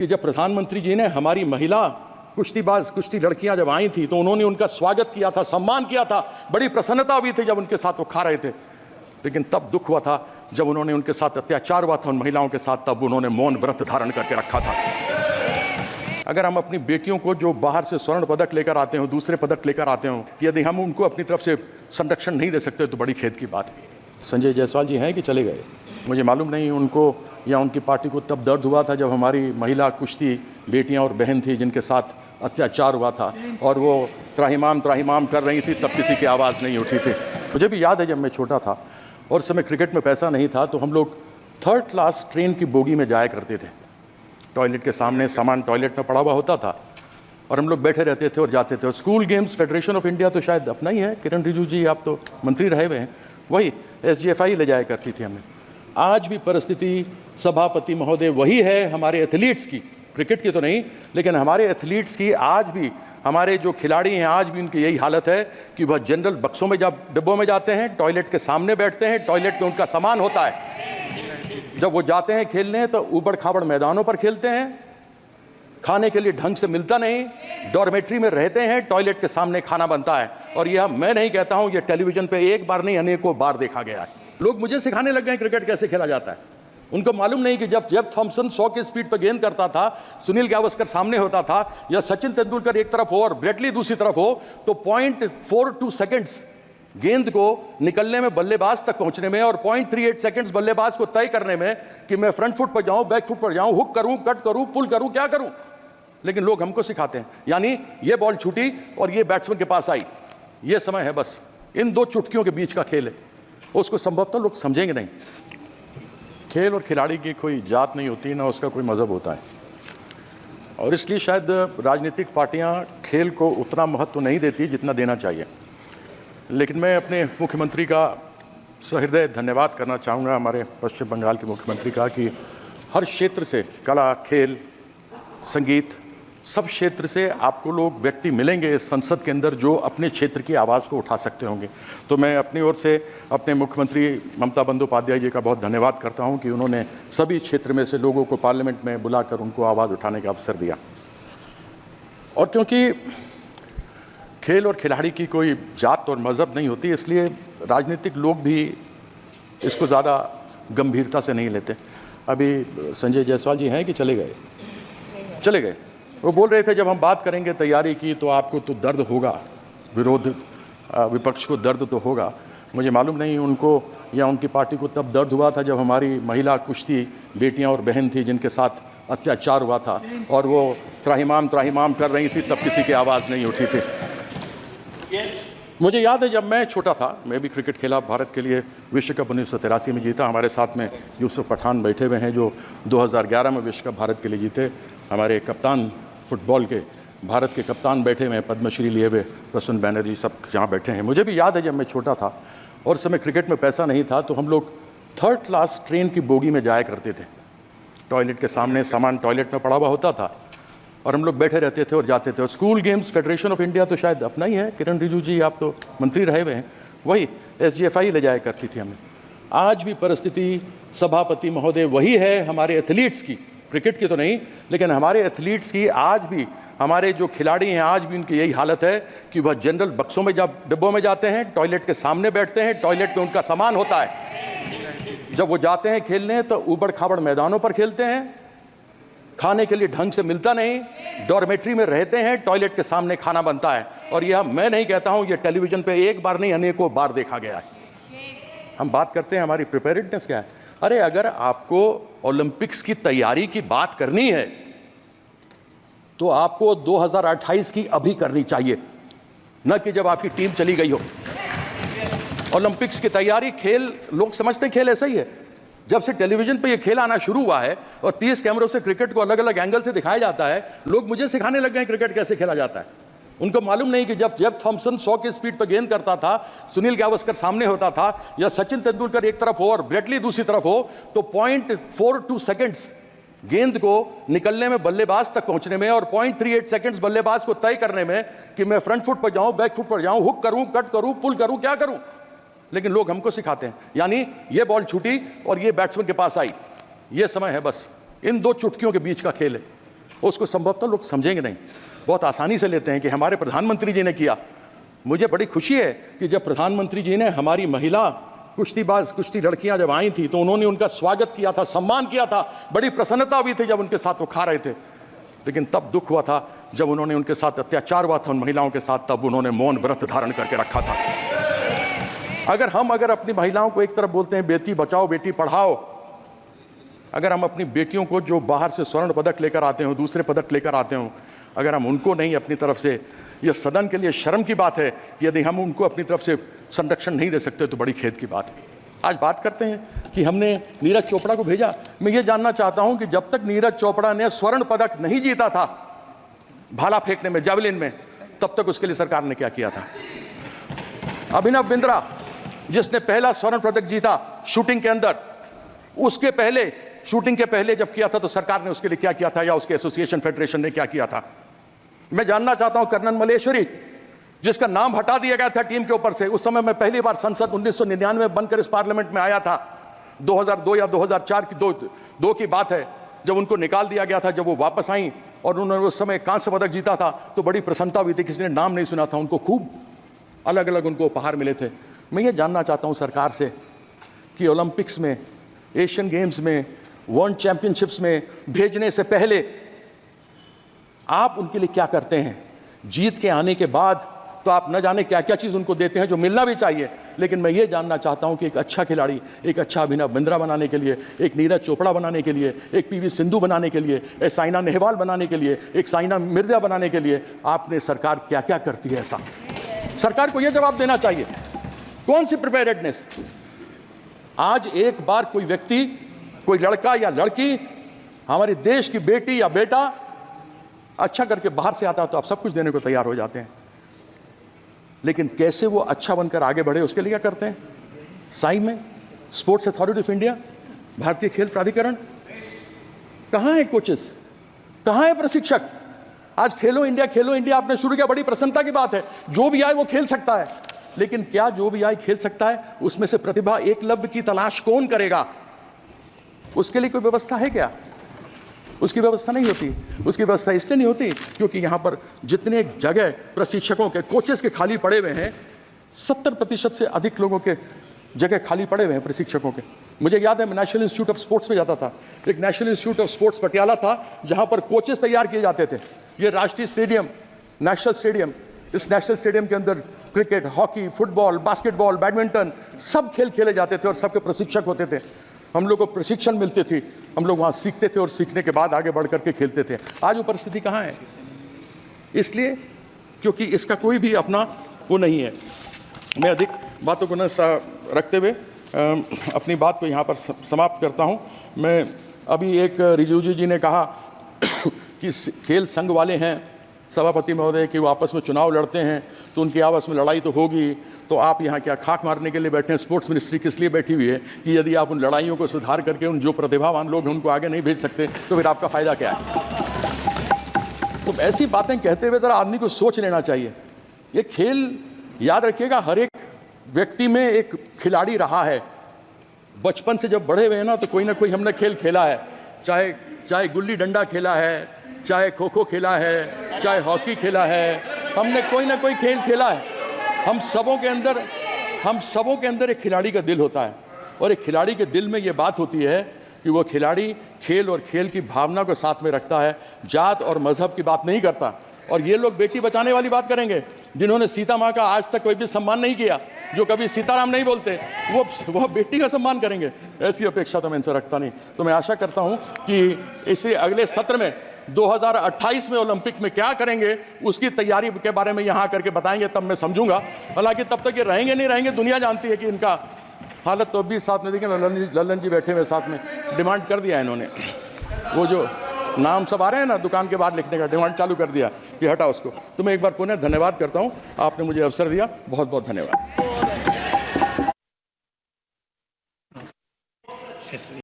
कि जब प्रधानमंत्री जी ने हमारी महिला कुश्ती लड़कियां जब आई थी तो उन्होंने उनका स्वागत किया था, सम्मान किया था, बड़ी प्रसन्नता हुई थी जब उनके साथ वो खा रहे थे। लेकिन तब दुख हुआ था जब उन्होंने उनके साथ अत्याचार हुआ था उन महिलाओं के साथ, तब उन्होंने मौन व्रत धारण करके रखा था। अगर हम अपनी बेटियों को जो बाहर से स्वर्ण पदक लेकर आते हो, दूसरे पदक लेकर आते हो, यदि हम उनको अपनी तरफ से संरक्षण नहीं दे सकते तो बड़ी खेद की बात है। संजय जायसवाल जी हैं कि चले गए, मुझे मालूम नहीं उनको या उनकी पार्टी को तब दर्द हुआ था जब हमारी महिला कुश्ती बेटियां और बहन थी जिनके साथ अत्याचार हुआ था और वो त्राहिमाम कर रही थी, तब किसी की आवाज़ नहीं उठी थी। मुझे भी याद है जब मैं छोटा था और उस समय क्रिकेट में पैसा नहीं था तो हम लोग 3rd क्लास ट्रेन की बोगी में जाया करते थे। टॉयलेट के सामने सामान टॉयलेट में पड़ा हुआ होता था और हम लोग बैठे रहते थे और जाते थे। और school games federation of India तो शायद अपना ही है, किरण रिजिजू जी आप तो मंत्री रहे हुए हैं, वही SGFI ले जाया करती थी हमें। आज भी परिस्थिति सभापति महोदय वही है हमारे एथलीट्स की, क्रिकेट की तो नहीं लेकिन हमारे एथलीट्स की। आज भी हमारे जो खिलाड़ी हैं आज भी उनकी यही हालत है कि वह जनरल बक्सों में जब डिब्बों में जाते हैं, टॉयलेट के सामने बैठते हैं, टॉयलेट में उनका सामान होता है। जब वो जाते हैं खेलने तो ऊबड़ खाबड़ मैदानों पर खेलते हैं, खाने के लिए ढंग से मिलता नहीं, डॉर्मेट्री में रहते हैं, टॉयलेट के सामने खाना बनता है। और यह मैं नहीं कहता हूं, यह टेलीविजन पे एक बार नहीं अनेकों बार देखा गया है। लोग मुझे सिखाने लग गए क्रिकेट कैसे खेला जाता है। उनको मालूम नहीं कि जब थॉमसन 100 की स्पीड पर गेंद करता था, सुनील गावस्कर सामने होता था या सचिन तेंदुलकर एक तरफ हो और ब्रेटली दूसरी तरफ हो, तो 0.42 सेकंड्स गेंद को निकलने में, बल्लेबाज तक पहुंचने में, और 0.38 सेकंड्स बल्लेबाज को तय करने में कि मैं फ्रंट फुट पर जाऊं, बैक फुट पर जाऊं, हुक करूं, कट करूं, पुल करूं, क्या करूं। लेकिन लोग हमको सिखाते हैं, यानी ये बॉल छूटी और ये बैट्समैन के पास आई, ये समय है, बस इन दो चुटकियों के बीच का खेल है। उसको संभवतः लोग समझेंगे नहीं। खेल और खिलाड़ी की कोई जात नहीं होती, ना उसका कोई मज़हब होता है, और इसलिए शायद राजनीतिक पार्टियां खेल को उतना महत्व नहीं देती जितना देना चाहिए। लेकिन मैं अपने मुख्यमंत्री का सहृदय धन्यवाद करना चाहूँगा, हमारे पश्चिम बंगाल के मुख्यमंत्री का, कि हर क्षेत्र से, कला, खेल, संगीत, सब क्षेत्र से आपको लोग व्यक्ति मिलेंगे इस संसद के अंदर जो अपने क्षेत्र की आवाज़ को उठा सकते होंगे। तो मैं अपनी ओर से अपने मुख्यमंत्री ममता बंदोपाध्याय जी का बहुत धन्यवाद करता हूं कि उन्होंने सभी क्षेत्र में से लोगों को पार्लियामेंट में बुलाकर उनको आवाज़ उठाने का अवसर दिया। और क्योंकि खेल और खिलाड़ी की कोई जात और मज़हब नहीं होती, इसलिए राजनीतिक लोग भी इसको ज़्यादा गंभीरता से नहीं लेते। अभी संजय जायसवाल जी हैं कि चले गए, वो बोल रहे थे जब हम बात करेंगे तैयारी की तो आपको तो दर्द होगा, विपक्ष को दर्द तो होगा। मुझे मालूम नहीं उनको या उनकी पार्टी को तब दर्द हुआ था जब हमारी महिला कुश्ती बेटियां और बहन थी जिनके साथ अत्याचार हुआ था और वो त्राहिमाम कर रही थी, तब किसी की आवाज़ नहीं उठी थी। मुझे याद है जब मैं छोटा था, मैं भी क्रिकेट खेला, भारत के लिए विश्व कप 1983 में जीता। हमारे साथ में यूसुफ पठान बैठे हुए हैं जो 2011 में विश्व कप भारत के लिए जीते। हमारे कप्तान फुटबॉल के, भारत के कप्तान बैठे हुए हैं, पद्मश्री लिए हुए प्रसून बैनर्जी, सब यहाँ बैठे हैं। मुझे भी याद है जब मैं छोटा था और उस समय क्रिकेट में पैसा नहीं था तो हम लोग 3rd क्लास ट्रेन की बोगी में जाया करते थे। टॉयलेट के सामने सामान टॉयलेट में पड़ा हुआ होता था और हम लोग बैठे रहते थे और जाते थे। और school games federation of India तो शायद अपना ही है, किरण रिजिजू जी आप तो मंत्री रहे हुए हैं, वही SGFI ले जाया करती थी हमें। आज भी परिस्थिति सभापति महोदय वही है हमारे एथलीट्स की, क्रिकेट की तो नहीं लेकिन हमारे एथलीट्स की। आज भी हमारे जो खिलाड़ी हैं आज भी उनकी यही हालत है कि वह जनरल बक्सों में जब डिब्बों में जाते हैं, टॉयलेट के सामने बैठते हैं, टॉयलेट में उनका सामान होता है। जब वो जाते हैं खेलने तो ऊबड़ खाबड़ मैदानों पर खेलते हैं, खाने के लिए ढंग से मिलता नहीं, डॉर्मेट्री में रहते हैं, टॉयलेट के सामने खाना बनता है। और यह मैं नहीं कहता हूं, यह टेलीविजन पे एक बार नहीं अनेकों बार देखा गया है। हम बात करते हैं हमारी प्रिपेयर्डनेस क्या है। अरे अगर आपको ओलंपिक्स की तैयारी की बात करनी है तो आपको 2028 की अभी करनी चाहिए, न कि जब आपकी टीम चली गई हो। ओलंपिक्स की तैयारी, खेल लोग समझते खेल ऐसा ही है। जब से टेलीविजन पे ये खेल आना शुरू हुआ है और 30 कैमरों से क्रिकेट को अलग अलग एंगल से दिखाया जाता है, लोग मुझे सिखाने लग गए क्रिकेट कैसे खेला जाता है। उनको मालूम नहीं कि जब थॉमसन 100 की स्पीड पर गेंद करता था, सुनील गावस्कर सामने होता था या सचिन तेंदुलकर एक तरफ हो और ब्रेटली दूसरी तरफ हो, तो 0.42 सेकंड्स गेंद को निकलने में, बल्लेबाज तक पहुंचने में, और 0.38 सेकंड्स बल्लेबाज को तय करने में कि मैं फ्रंट फुट पर जाऊं, बैक फुट पर जाऊं, हुक करूं, कट करूं, पुल करूं, क्या करूं। लेकिन लोग हमको सिखाते हैं, यानी ये बॉल छूटी और ये बैट्समैन के पास आई, ये समय है, बस इन दो चुटकियों के बीच का खेल है। उसको संभवतः लोग समझेंगे नहीं, बहुत आसानी से लेते हैं कि हमारे प्रधानमंत्री जी ने किया। मुझे बड़ी खुशी है कि जब प्रधानमंत्री जी ने हमारी महिला कुश्तीबाज कुश्ती लड़कियां जब आई थी तो उन्होंने उनका स्वागत किया था, सम्मान किया था, बड़ी प्रसन्नता हुई थी जब उनके साथ वो खा रहे थे। लेकिन तब दुख हुआ था जब उन्होंने उनके साथ अत्याचार हुआ था उन महिलाओं के साथ, तब उन्होंने मौन व्रत धारण करके रखा था। अगर अपनी महिलाओं को एक तरफ बोलते हैं बेटी बचाओ बेटी पढ़ाओ, अगर हम अपनी बेटियों को जो बाहर से स्वर्ण पदक लेकर आते हो, दूसरे पदक लेकर आते हो, अगर हम उनको नहीं अपनी तरफ से, यह सदन के लिए शर्म की बात है कि यदि हम उनको अपनी तरफ से संरक्षण नहीं दे सकते तो बड़ी खेद की बात है। आज बात करते हैं कि हमने नीरज चोपड़ा को भेजा। मैं ये जानना चाहता हूं कि जब तक नीरज चोपड़ा ने स्वर्ण पदक नहीं जीता था भाला फेंकने में, जावलिन में, तब तक उसके लिए सरकार ने क्या किया था? अभिनव बिंद्रा जिसने पहला स्वर्ण पदक जीता शूटिंग के अंदर, उसके पहले शूटिंग के पहले जब किया था तो सरकार ने उसके लिए क्या किया था, या उसके एसोसिएशन फेडरेशन ने क्या किया था? मैं जानना चाहता हूं कर्नल मलेश्वरी जिसका नाम हटा दिया गया था टीम के ऊपर से, उस समय मैं पहली बार संसद 1999 बनकर इस पार्लियामेंट में आया था, 2002 या 2004 की दो की बात है, जब उनको निकाल दिया गया था। जब वो वापस आई और उन्होंने उस समय कांस्य पदक जीता था तो बड़ी प्रसन्नता हुई थी, किसी ने नाम नहीं सुना था, उनको खूब अलग अलग उनको उपहार मिले थे। मैं ये जानना चाहता हूँ सरकार से कि ओलंपिक्स में, एशियन गेम्स में, वर्ल्ड चैंपियनशिप्स में भेजने से पहले आप उनके लिए क्या करते हैं? जीत के आने के बाद तो आप न जाने क्या क्या चीज़ उनको देते हैं जो मिलना भी चाहिए, लेकिन मैं ये जानना चाहता हूं कि एक अच्छा खिलाड़ी, एक अच्छा अभिनव बिंद्रा बनाने के लिए, एक नीरज चोपड़ा बनाने के लिए, एक पीवी सिंधु बनाने के लिए, एक साइना नेहवाल बनाने के लिए, एक साइना मिर्जा बनाने के लिए आपने सरकार क्या क्या करती है? ऐसा सरकार को यह जवाब देना चाहिए। कौन सी प्रिपेयर्डनेस? आज एक बार कोई व्यक्ति, कोई लड़का या लड़की, हमारे देश की बेटी या बेटा अच्छा करके बाहर से आता है तो आप सब कुछ देने को तैयार हो जाते हैं, लेकिन कैसे वो अच्छा बनकर आगे बढ़े उसके लिए क्या करते हैं? साई में स्पोर्ट्स अथॉरिटी ऑफ इंडिया, भारतीय खेल प्राधिकरण, कहाँ है कोचेस, कहाँ है प्रशिक्षक? आज खेलो इंडिया आपने शुरू किया, बड़ी प्रसन्नता की बात है, जो भी आए वो खेल सकता है, लेकिन क्या जो भी आए खेल सकता है? उसमें से प्रतिभा एकलव्य की तलाश कौन करेगा? उसके लिए कोई व्यवस्था है क्या? उसकी व्यवस्था नहीं होती। उसकी व्यवस्था इसलिए नहीं होती क्योंकि यहाँ पर जितने जगह प्रशिक्षकों के, कोचेस के खाली पड़े हुए हैं, 70% से अधिक लोगों के जगह खाली पड़े हुए हैं प्रशिक्षकों के। मुझे याद है मैं नेशनल इंस्टीट्यूट ऑफ स्पोर्ट्स में जाता था, एक national institute of sports Patiala था जहाँ पर कोचेस तैयार किए जाते थे। ये राष्ट्रीय स्टेडियम, नेशनल स्टेडियम, इस नेशनल स्टेडियम के अंदर cricket, hockey, football, basketball, badminton सब खेल खेले जाते थे और सबके प्रशिक्षक होते थे। हम लोग को प्रशिक्षण मिलते थे, हम लोग वहाँ सीखते थे और सीखने के बाद आगे बढ़ करके खेलते थे। आज वो परिस्थिति कहाँ है? इसलिए क्योंकि इसका कोई भी अपना वो नहीं है। मैं अधिक बातों को न रखते हुए अपनी बात को यहाँ पर समाप्त करता हूँ। मैं अभी एक रिजिजू जी ने कहा कि खेल संघ वाले हैं सभापति महोदय कि वो आपस में चुनाव लड़ते हैं तो उनकी आपस में लड़ाई तो होगी, तो आप यहाँ क्या खाक मारने के लिए बैठे हैं? स्पोर्ट्स मिनिस्ट्री किस लिए बैठी हुई है कि यदि आप उन लड़ाइयों को सुधार करके उन जो प्रतिभावान लोग हैं उनको आगे नहीं भेज सकते तो फिर आपका फ़ायदा क्या है? तो ऐसी बातें कहते हुए ज़रा आदमी को सोच लेना चाहिए। ये खेल याद रखिएगा, हर एक व्यक्ति में एक खिलाड़ी रहा है। बचपन से जब बड़े हुए हैं ना तो कोई ना कोई हमने खेल खेला है, चाहे गुल्ली डंडा खेला है, चाहे खो खो खेला है, चाहे हॉकी खेला है, हमने कोई ना कोई खेल खेला है। हम सबों के अंदर एक खिलाड़ी का दिल होता है और एक खिलाड़ी के दिल में ये बात होती है कि वो खिलाड़ी खेल और खेल की भावना को साथ में रखता है, जात और मजहब की बात नहीं करता। और ये लोग बेटी बचाने वाली बात करेंगे जिन्होंने सीता माँ का आज तक कोई भी सम्मान नहीं किया, जो कभी सीताराम नहीं बोलते, वो बेटी का सम्मान करेंगे, ऐसी अपेक्षा तो मैं इनसे रखता नहीं। तो मैं आशा करता हूँ कि इसे अगले सत्र में 2028 में ओलंपिक में क्या करेंगे उसकी तैयारी के बारे में यहाँ करके बताएंगे, तब मैं समझूंगा। हालांकि तब तक ये रहेंगे नहीं रहेंगे दुनिया जानती है कि इनका हालत तो अभी साथ में, देखिए लल्लन जी बैठे हुए साथ में, डिमांड कर दिया इन्होंने, वो जो नाम सब आ रहे हैं ना दुकान के बाहर लिखने का, डिमांड चालू कर दिया कि हटा उसको। तो मैं एक बार पुनः धन्यवाद करता हूँ, आपने मुझे अवसर दिया, बहुत बहुत धन्यवाद।